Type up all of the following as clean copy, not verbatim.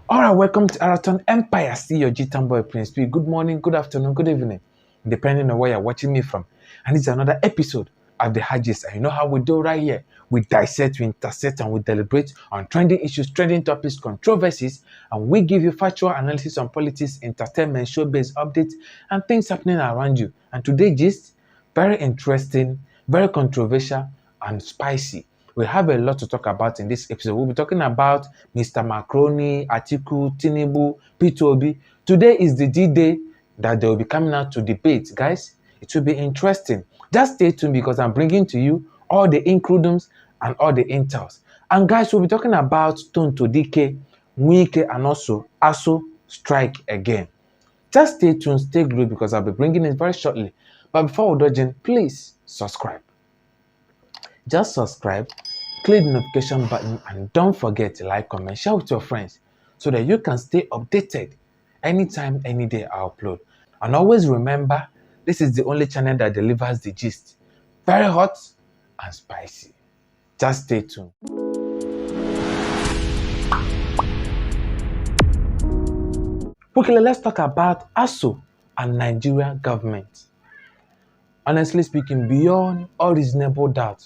All right, welcome to Eraton Empire. See your G-Town boy Prince P. Good morning, good afternoon, good evening, depending on where you're watching me from. And it's another episode of the Hajis. And you know how we do right here. We dissect, we intersect, and we deliberate on trending issues, trending topics, controversies, and we give you factual analysis on politics, entertainment, show-based updates, and things happening around you. And today, gist, very interesting, very controversial, and spicy. We have a lot to talk about in this episode. We'll be talking about Mr. Macroni, Atiku, Tinubu, P2OB. Today is the D-Day that they will be coming out to debate. Guys, it will be interesting. Just stay tuned because I'm bringing to you all the includums and all the intels. And guys, we'll be talking about Tonto DK, Wike, and also Asuu Strike again. Just stay tuned, stay glued because I'll be bringing it very shortly. But before we dodge in, please subscribe. Just subscribe, click the notification button, and don't forget to like, comment, share with your friends so that you can stay updated anytime, any day I upload. And always remember, this is the only channel that delivers the gist. Very hot and spicy. Just stay tuned. Okay, let's talk about Asuu and Nigeria government. Honestly speaking, beyond all reasonable doubt,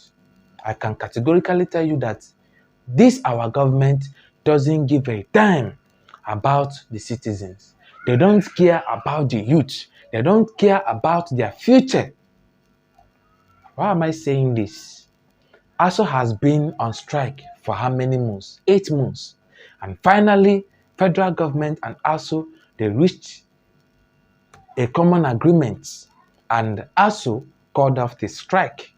I can categorically tell you that this our government doesn't give a damn about the citizens. They don't care about the youth. They don't care about their future. Why am I saying this? Asuu has been on strike for how many months? 8 months. And finally, federal government and Asuu, they reached a common agreement. And Asuu called off the strike.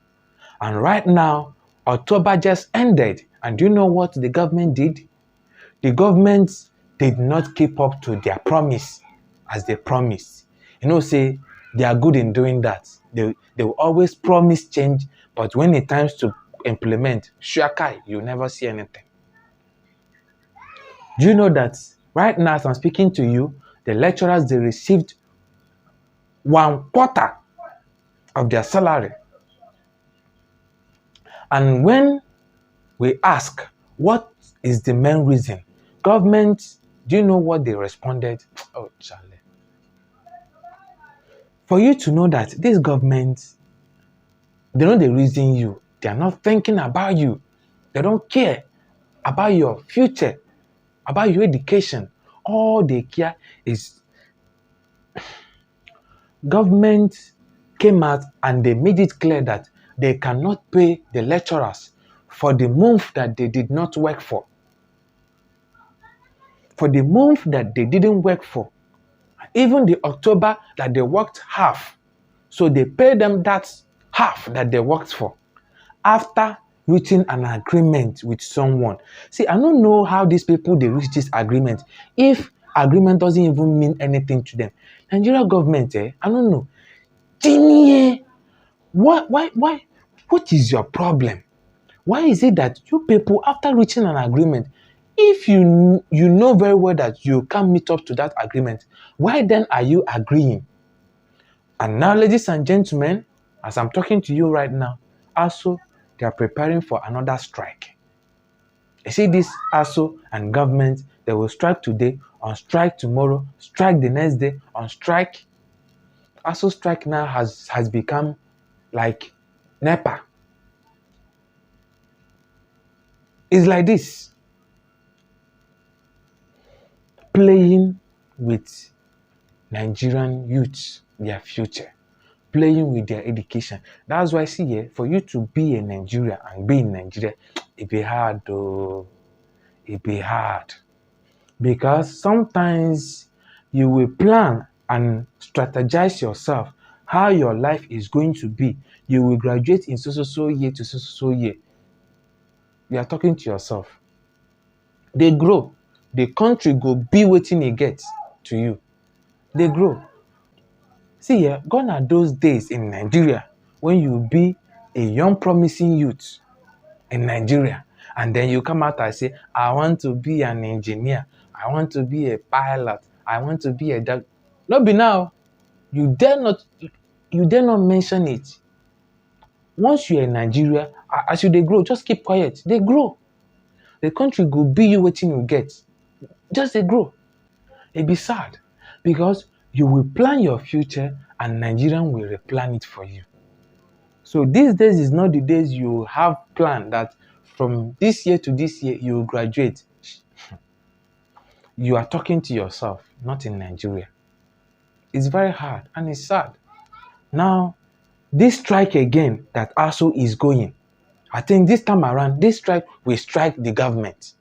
And right now, October just ended. And do you know what the government did? The government did not keep up to their promise as they promised. You know, say they are good in doing that. They will always promise change, but when it comes to implement, shuakai, you never see anything. Do you know that right now as I'm speaking to you, the lecturers, they received 1/4 of their salary. And when we ask, what is the main reason? Government, do you know what they responded? Oh, Charlie. For you to know that this government, they know the reason you. They are not thinking about you. They don't care about your future, about your education. All they care is government came out and they made it clear that they cannot pay the lecturers for the month that they did not work for. For the month that they didn't work for. Even the October that they worked half. So they pay them that half that they worked for. After reaching an agreement with someone. See, I don't know how these people, they reach this agreement. If agreement doesn't even mean anything to them. Nigeria government, I don't know. What is your problem? Why is it that you people, after reaching an agreement, if you know very well that you can't meet up to that agreement, why then are you agreeing? And now, ladies and gentlemen, as I'm talking to you right now, Asuu, they are preparing for another strike. You see this Asuu and government, they will strike today, on strike tomorrow, strike the next day, on strike. Asuu strike now has become like NEPA. It's like this. Playing with Nigerian youths, their future. Playing with their education. That's why I see here, for you to be a Nigerian and be in Nigeria, it be hard though. It be hard. Because sometimes you will plan and strategize yourself how your life is going to be. You will graduate in so year to so year. You are talking to yourself. They grow. The country go be waiting it gets to you. They grow. See, gone are those days in Nigeria when you be a young promising youth in Nigeria and then you come out and say, I want to be an engineer. I want to be a pilot. I want to be a doctor. Not be now. You dare not mention it. Once you're in Nigeria, as they grow, just keep quiet. They grow. The country go be you waiting you get. Just a grow. It be sad because you will plan your future and Nigerian will replan it for you. So these days is not the days you have planned that from this year to this year you will graduate. You are talking to yourself, not in Nigeria. It's very hard and it's sad. Now, this strike again that Asuu is going, I think this time around, this strike will strike the government.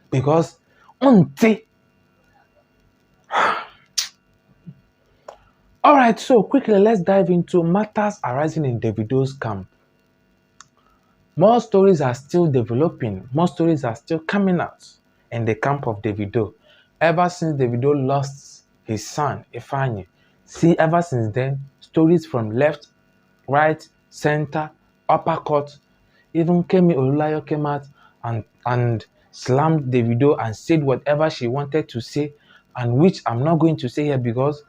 Because until Alright, so quickly let's dive into matters arising in Davido's camp. More stories are still developing, more stories are still coming out in the camp of Davido. Ever since Davido lost his son, Ifeanyi, see, ever since then, stories from left, right, center, upper court, even Kemi Olulayo came out and slammed Davido and said whatever she wanted to say, and which I'm not going to say here because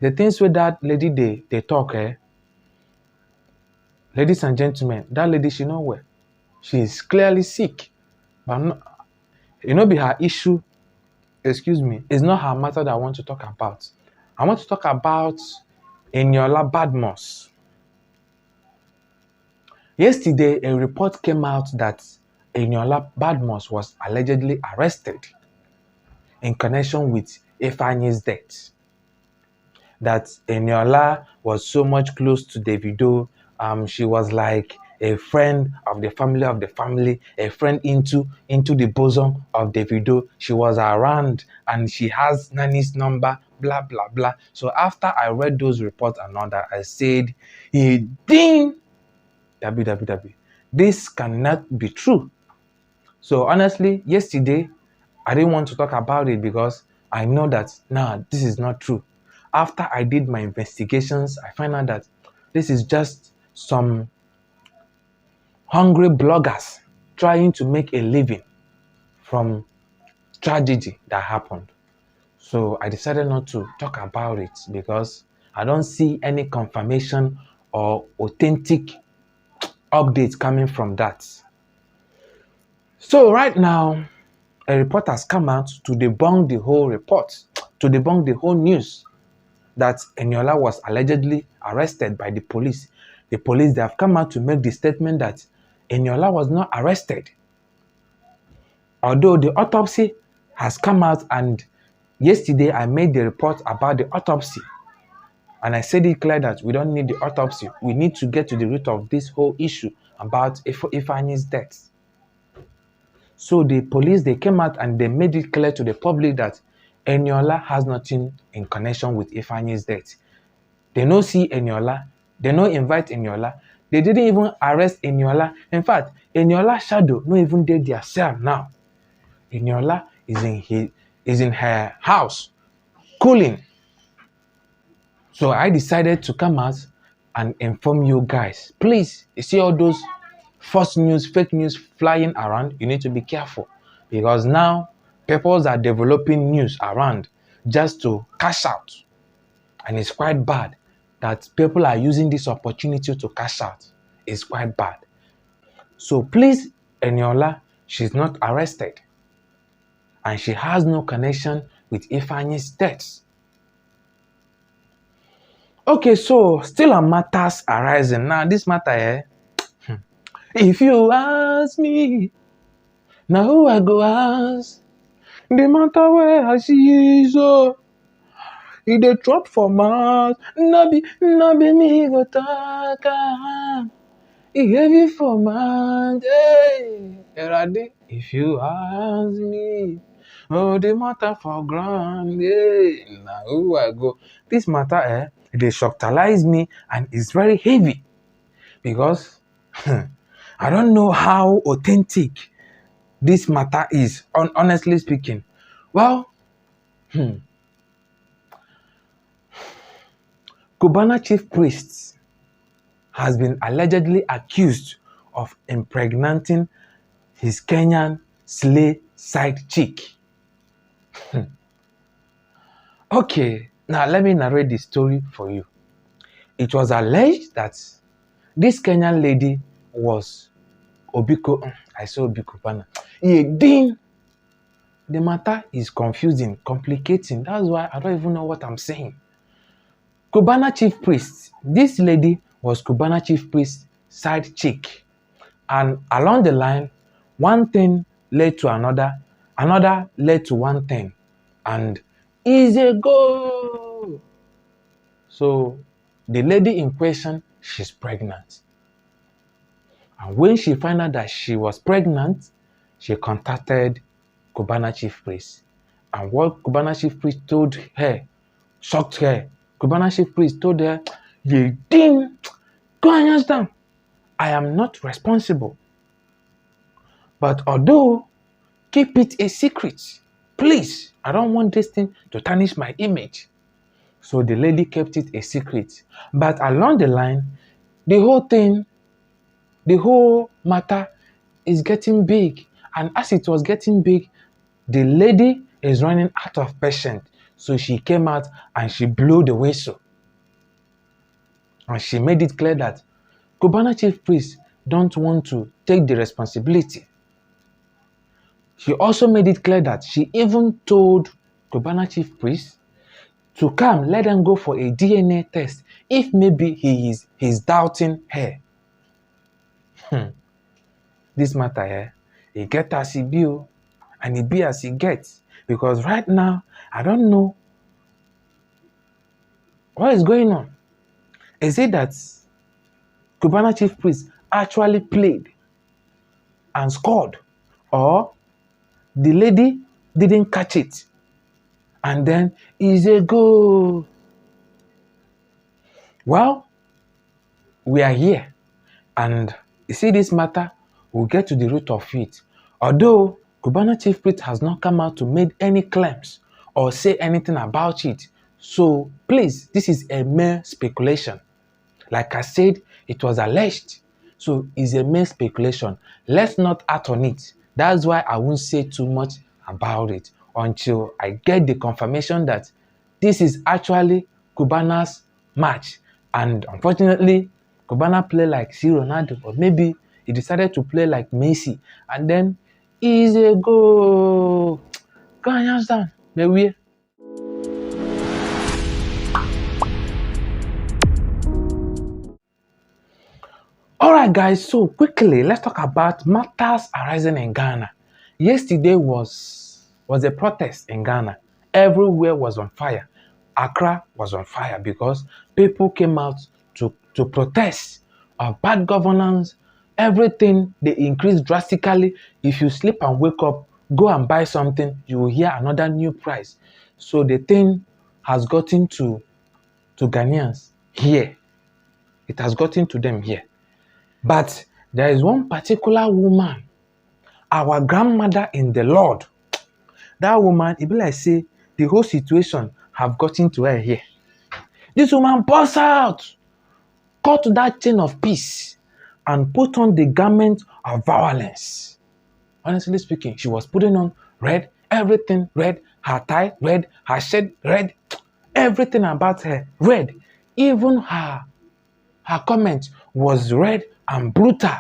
the things with that lady they talk, ladies and gentlemen, that lady she know where. She is clearly sick. But not, be her issue, excuse me, it's not her matter that I want to talk about. I want to talk about Eniola Badmus. Yesterday, a report came out that Eniola Badmus was allegedly arrested in connection with Ifeanyi's death. That Eniola was so much close to Davido. She was like a friend of the family, a friend into the bosom of Davido. She was around and she has Nani's number, blah, blah, blah. So after I read those reports and all that, I said, ding, www. This cannot be true. So honestly, yesterday, I didn't want to talk about it because I know that, this is not true. After I did my investigations, I found out that this is just some hungry bloggers trying to make a living from tragedy that happened. So I decided not to talk about it because I don't see any confirmation or authentic updates coming from that. So right now, a report has come out to debunk the whole report, to debunk the whole news that Eniola was allegedly arrested by the police. The police, they have come out to make the statement that Eniola was not arrested. Although the autopsy has come out, and yesterday I made the report about the autopsy. And I said it clear that we don't need the autopsy. We need to get to the root of this whole issue about Ifeanyi's death. So the police, they came out and they made it clear to the public that Eniola has nothing in connection with Ifeanyi's death. They no see Eniola. They no invite Eniola. They didn't even arrest Eniola. In fact, Eniola's shadow no even did their cell now. Eniola is in her house, cooling. So I decided to come out and inform you guys. Please, you see all those false news, fake news flying around, you need to be careful. Because now, people are developing news around just to cash out. And it's quite bad that people are using this opportunity to cash out. It's quite bad. So please, Eniola, she's not arrested. And she has no connection with Ifeanyi's death. Okay, so still on matters arising. Now, this matter, if you ask me, now who I go ask? The matter where I see so. If they drop for mouth, no be me go talk. He heavy for mouth, Erade. If you ask me, the matter for ground, now who I go? This matter, they shocktalize me and it's very heavy because I don't know how authentic this matter is, honestly speaking. Well, Cubana Chiefpriest has been allegedly accused of impregnating his Kenyan slay side chick. Okay, now let me narrate the story for you. It was alleged that this Kenyan lady was Obiko. I saw Obiko Bana. the matter is confusing, complicating. That's why I don't even know what I'm saying. Cubana Chief Priest. This lady was Cubana Chief Priest's side chick. And along the line, one thing led to another, another led to one thing. And is a go. So the lady in question, she's pregnant. And when she found out that she was pregnant, she contacted Cubana Chief Priest. And what Cubana Chief Priest told her shocked her. Cubana Chief Priest told her, "You ding, go and ask them. I am not responsible. But although, keep it a secret. Please, I don't want this thing to tarnish my image." So the lady kept it a secret. But along the line, the whole matter is getting big. And as it was getting big, the lady is running out of patience. So she came out and she blew the whistle. And she made it clear that Cubana Chief Priest don't want to take the responsibility. She also made it clear that she even told Cubana Chief Priest to come, let them go for a DNA test if maybe he's doubting her. This matter here, he get as he be, and he be as he gets. Because right now, I don't know what is going on. Is it that Cubana Chief Priest actually played and scored, or the lady didn't catch it and then is a goal? Well, we are here, and you see this matter, we'll get to the root of it. Although Cubana Chief Priest has not come out to make any claims or say anything about it, so please, this is a mere speculation. Like I said, it was alleged, so it's a mere speculation. Let's not act on it. That's why I won't say too much about it until I get the confirmation that this is actually Cubana's match. And unfortunately, Cubana play like C. Ronaldo, or maybe he decided to play like Messi, and then he's a goal. Ghanaians down, maybe. Alright guys, so quickly, let's talk about matters arising in Ghana. Yesterday was a protest in Ghana. Everywhere was on fire. Accra was on fire because people came out to protest of bad governance. Everything, they increased drastically. If you sleep and wake up, go and buy something, you will hear another new price. So the thing has gotten to Ghanaians here. It has gotten to them here. But there is one particular woman, our grandmother in the Lord. That woman, it be like say the whole situation have gotten to her here. This woman burst out, cut that chain of peace, and put on the garment of violence. Honestly speaking, she was putting on red, everything red, her tie red, her shirt red, everything about her red. Even her comment was red and brutal.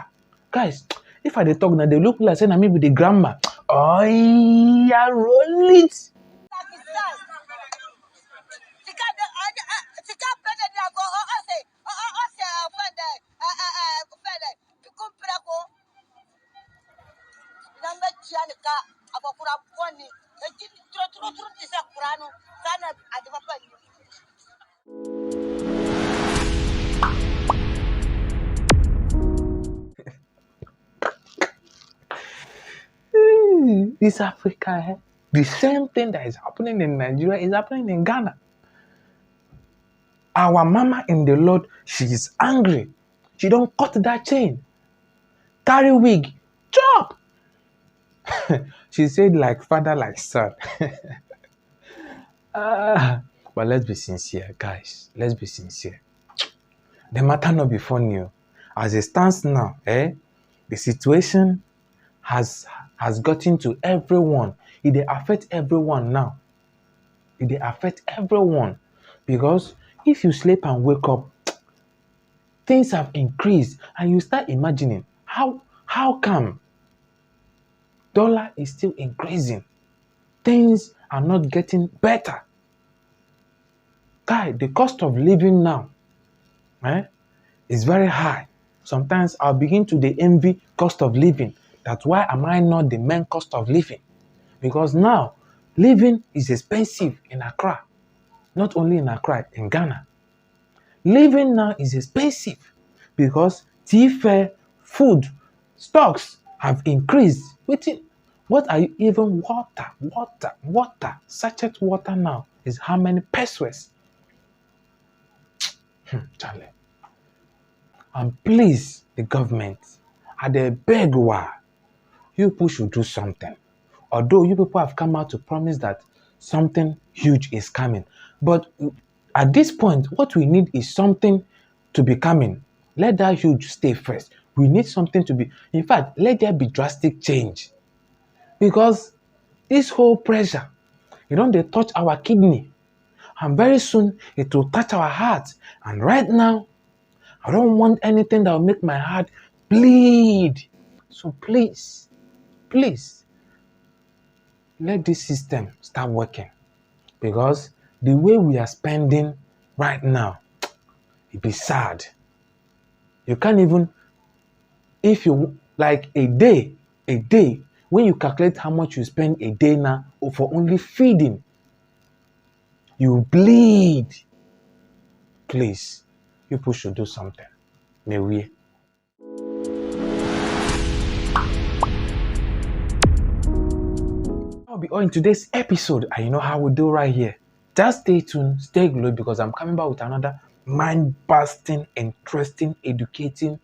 Guys, if I dey talk now, they look like saying I'm with the grandma. Oh, yeah, roll it. This Africa, the same thing that is happening in Nigeria is happening in Ghana. Our mama in the Lord, she is angry. She don't cut that chain. Carry wig, chop. She said like father, like son. But let's be sincere, guys. Let's be sincere. The matter not be funny. As it stands now, the situation has gotten to everyone. It dey affect everyone now. It dey affect everyone. Because if you sleep and wake up, things have increased, and you start imagining how come dollar is still increasing. things are not getting better. Guy, the cost of living now is very high. Sometimes I'll begin to envy cost of living. That's why am I not the main cost of living? Because now, living is expensive in Accra. Not only in Accra, in Ghana. Living now is expensive because tea fare, food, stocks have increased. What are you even water? Sachet water now is how many pesos? Charlie. And please, the government, at the beg you people should do something. Although you people have come out to promise that something huge is coming. But at this point, what we need is something to be coming. Let that huge stay first. We need something to be, in fact, let there be drastic change. Because this whole pressure, they touch our kidney. And very soon, it will touch our heart. And right now, I don't want anything that will make my heart bleed. So please, let this system start working. Because the way we are spending right now, it be sad. You can't even, if you, like a day, when you calculate how much you spend a day now for only feeding, you bleed. Please, people should do something. May we. I'll be all in today's episode, and you know how we do right here. Just stay tuned, stay glued, because I'm coming back with another mind-busting, interesting, educating,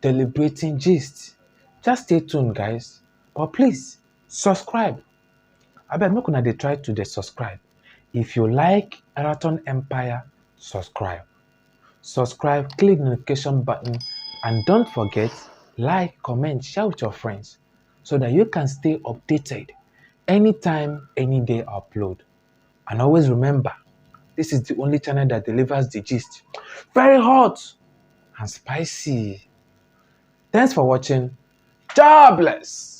deliberating gist. Just stay tuned, guys. But please, subscribe. I bet not gonna try to subscribe. If you like Eraton Empire, subscribe. Subscribe, click the notification button, and don't forget, like, comment, share with your friends so that you can stay updated anytime, any day I upload. And always remember, this is the only channel that delivers the gist. Very hot and spicy. Thanks for watching. God bless.